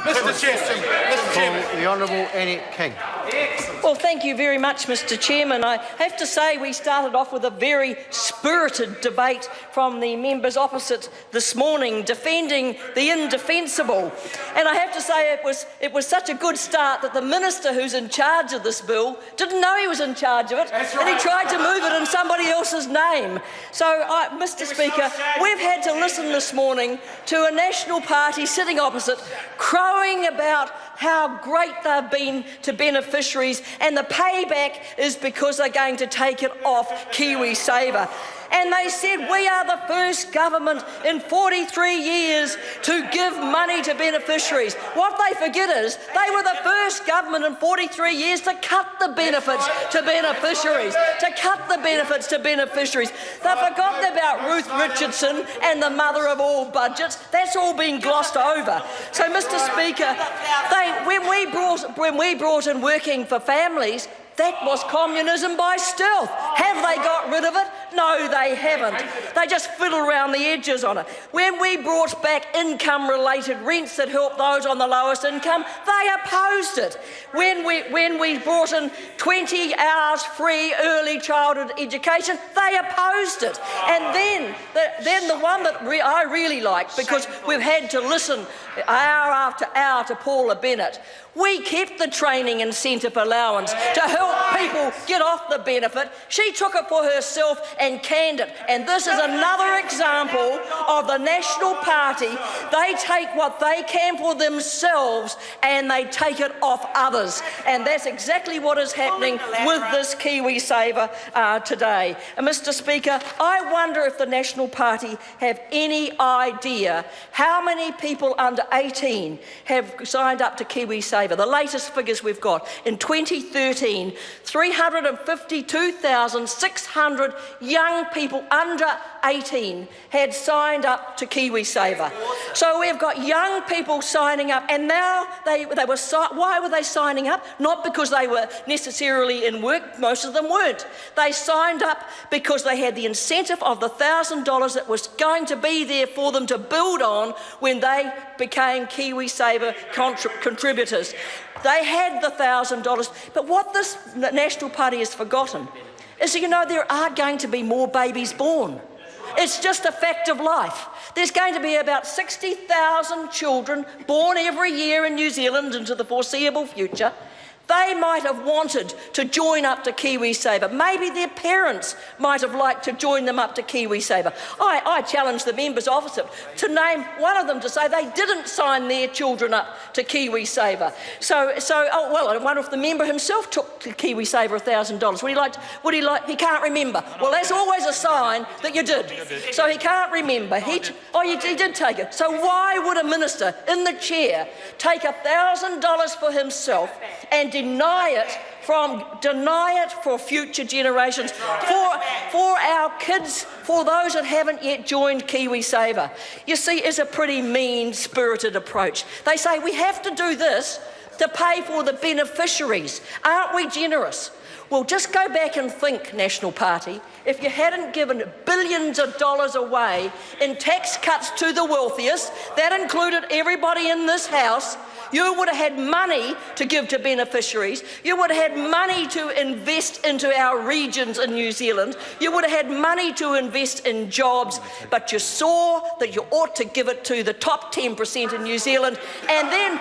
Mr. Chairman. The Honourable Annette King. Well, thank you very much, Mr. Chairman. I have to say we started off with a very spirited debate from the members opposite this morning, defending the indefensible. And I have to say it was such a good start that the minister who's in charge of this bill didn't know he was in charge of it, and he tried to move it in somebody else's name. So, Mr. Speaker, we've had to listen this morning to a National Party sitting opposite crowing about how great they've been to beneficiaries, and the payback is because they're going to take it off KiwiSaver. And they said, we are the first government in 43 years to give money to beneficiaries. What they forget is they were the first government in 43 years to cut the benefits to beneficiaries, They've forgotten about Ruth Richardson and the mother of all budgets. That's all been glossed over. So, Mr. Speaker, when we brought in working for families, that was communism by stealth. Have they got rid of it? No, they haven't. They just fiddle around the edges on it. When we brought back income-related rents that helped those on the lowest income, they opposed it. When we brought in 20 hours free early childhood education, they opposed it. And then the one that I really like, because we've had to listen hour after hour to Paula Bennett, we kept the training incentive allowance to help people get off the benefit. She took it for herself and canned it. And this is another example of the National Party. They take what they can for themselves and they take it off others. And that's exactly what is happening with this KiwiSaver today. And Mr. Speaker, I wonder if the National Party have any idea how many people under 18 have signed up to KiwiSaver. The latest figures we've got, in 2013, 352,600 young people under 18 had signed up to KiwiSaver. So we've got young people signing up, and now why were they signing up? Not because they were necessarily in work, most of them weren't. They signed up because they had the incentive of the $1,000 that was going to be there for them to build on when they became KiwiSaver contributors. They had the $1,000, but what this National Party has forgotten is that, there are going to be more babies born. It's just a fact of life. There's going to be about 60,000 children born every year in New Zealand into the foreseeable future. They might have wanted to join up to KiwiSaver. Maybe their parents might have liked to join them up to KiwiSaver. I challenge the members opposite to name one of them to say they didn't sign their children up to KiwiSaver. I wonder if the member himself took to KiwiSaver $1,000. Would he like? He can't remember. Well, that's always a sign that you did. So he can't remember. He did take it. So why would a minister in the chair take $1,000 for himself and deny it for future generations, for our kids, for those that haven't yet joined KiwiSaver? You see, it's a pretty mean-spirited approach. They say we have to do this to pay for the beneficiaries. Aren't we generous? Well, just go back and think, National Party, if you hadn't given billions of dollars away in tax cuts to the wealthiest, that included everybody in this House, you would have had money to give to beneficiaries. You would have had money to invest into our regions in New Zealand. You would have had money to invest in jobs, but you saw that you ought to give it to the top 10% in New Zealand. And then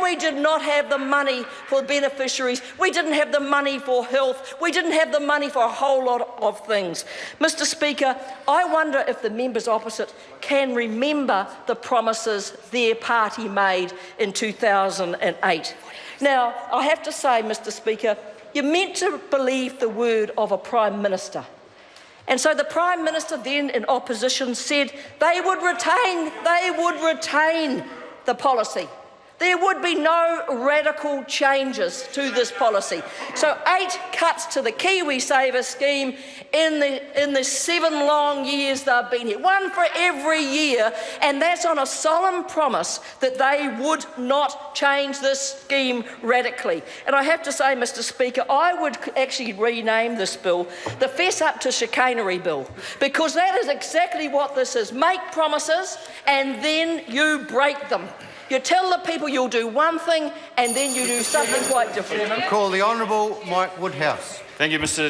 we did not have the money for beneficiaries. We didn't have the money for health. We didn't have the money for a whole lot of things. Mr. Speaker, I wonder if the members opposite can remember the promises their party made in 2008. Now, I have to say, Mr. Speaker, you're meant to believe the word of a Prime Minister. And so the Prime Minister then in opposition said they would retain the policy. There would be no radical changes to this policy. So 8 cuts to the KiwiSaver scheme in the 7 long years they've been here, one for every year, and that's on a solemn promise that they would not change this scheme radically. And I have to say, Mr. Speaker, I would actually rename this bill the Fess Up to Chicanery Bill, because that is exactly what this is. Make promises and then you break them. You tell the people you'll do one thing and then you do something quite different. Call the Honourable Mike Woodhouse. Thank you, Mr